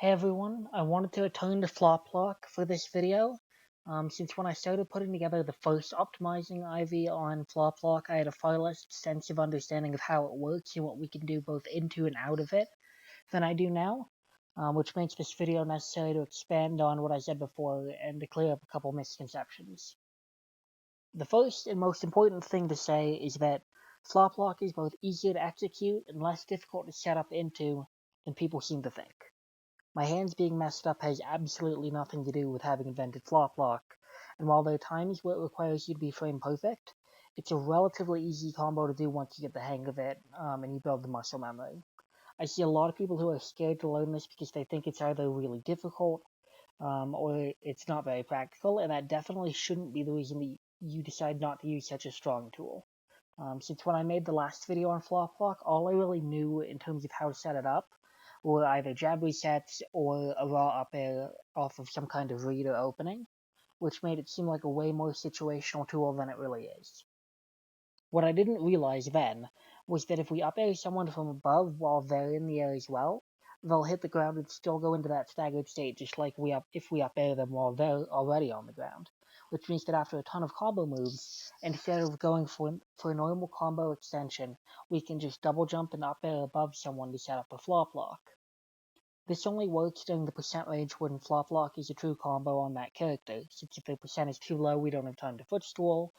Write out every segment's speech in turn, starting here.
Hey everyone, I wanted to return to flop lock for this video. Since when I started putting together the first optimizing IV on flop lock, I had a far less extensive understanding of how it works and what we can do both into and out of it than I do now, which makes this video necessary to expand on what I said before and to clear up a couple misconceptions. The first and most important thing to say is that flop lock is both easier to execute and less difficult to set up into than people seem to think. My hands being messed up has absolutely nothing to do with having invented flop lock, and while there are times where it requires you to be frame perfect, it's a relatively easy combo to do once you get the hang of it, and you build the muscle memory. I see a lot of people who are scared to learn this because they think it's either really difficult, or it's not very practical, and that definitely shouldn't be the reason that you decide not to use such a strong tool. Since when I made the last video on flop lock, all I really knew in terms of how to set it up were either jab resets or a raw up air off of some kind of read or opening, which made it seem like a way more situational tool than it really is. What I didn't realize then was that if we up air someone from above while they're in the air as well, they'll hit the ground and still go into that staggered state just like if we up air them while they're already on the ground, which means that after a ton of combo moves, instead of going for a normal combo extension, we can just double jump and up air above someone to set up a flop lock. This only works during the percent range when flop lock is a true combo on that character, since if the percent is too low we don't have time to footstool,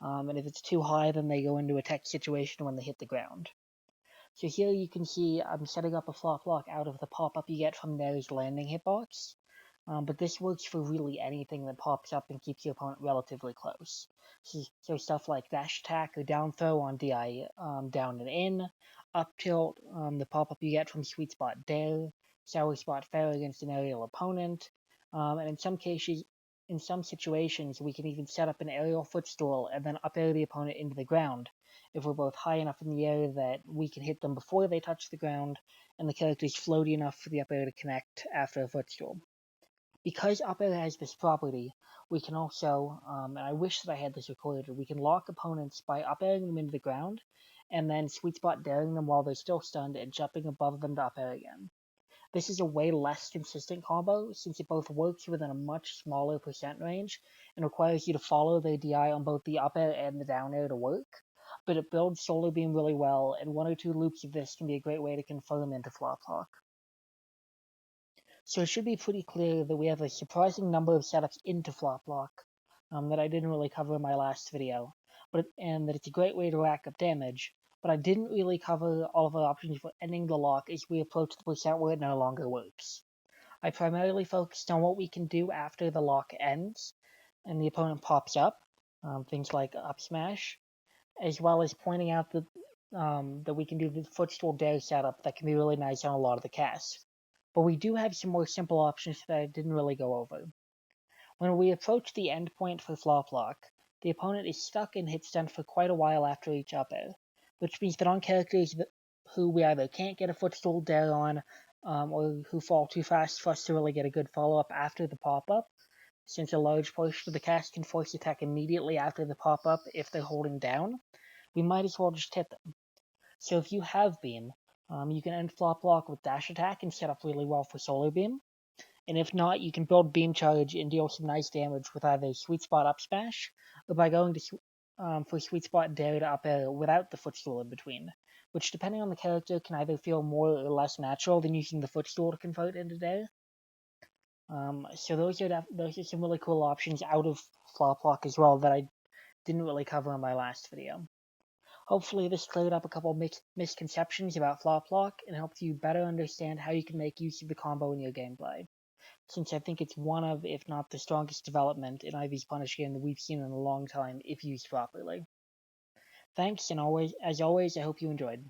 and if it's too high then they go into a tech situation when they hit the ground. So here you can see I'm setting up a flop lock out of the pop-up you get from there's landing hitbox, but this works for really anything that pops up and keeps your opponent relatively close. So stuff like dash attack or down throw on DI down and in, up tilt, the pop-up you get from sweet spot dare, sour spot fair against an aerial opponent, and in some situations, we can even set up an aerial footstool and then up air the opponent into the ground, if we're both high enough in the air that we can hit them before they touch the ground, and the character is floaty enough for the up air to connect after a footstool. Because up air has this property, we can also, and I wish that I had this recorded, we can lock opponents by up airing them into the ground, and then sweet spot daring them while they're still stunned and jumping above them to up air again. This is a way less consistent combo, since it both works within a much smaller percent range, and requires you to follow the DI on both the up air and the down air to work, but it builds solar beam really well, and one or two loops of this can be a great way to confirm into flop lock. So it should be pretty clear that we have a surprising number of setups into flop lock, that I didn't really cover in my last video, and that it's a great way to rack up damage, but I didn't really cover all of our options for ending the lock as we approach the percent where it no longer works. I primarily focused on what we can do after the lock ends and the opponent pops up, things like up smash, as well as pointing out that we can do the footstool dare setup that can be really nice on a lot of the casts. But we do have some more simple options that I didn't really go over. When we approach the end point for flop lock, the opponent is stuck in hit stun for quite a while after each up air, which means that on characters who we either can't get a footstool dare on, or who fall too fast for us to really get a good follow-up after the pop-up, since a large portion of the cast can force attack immediately after the pop-up if they're holding down, we might as well just hit them. So if you have Beam, you can end flop lock with dash attack and set up really well for solar beam. And if not, you can build beam charge and deal some nice damage with either sweet spot up smash or by going to for sweet spot dare to up air without the footstool in between, which depending on the character can either feel more or less natural than using the footstool to convert into dare. So those are some really cool options out of flop lock as well that I didn't really cover in my last video. Hopefully this cleared up a couple misconceptions about flop lock and helped you better understand how you can make use of the combo in your gameplay, since I think it's one of, if not the strongest development in IV's Punish game that we've seen in a long time if used properly. Thanks, and as always, I hope you enjoyed.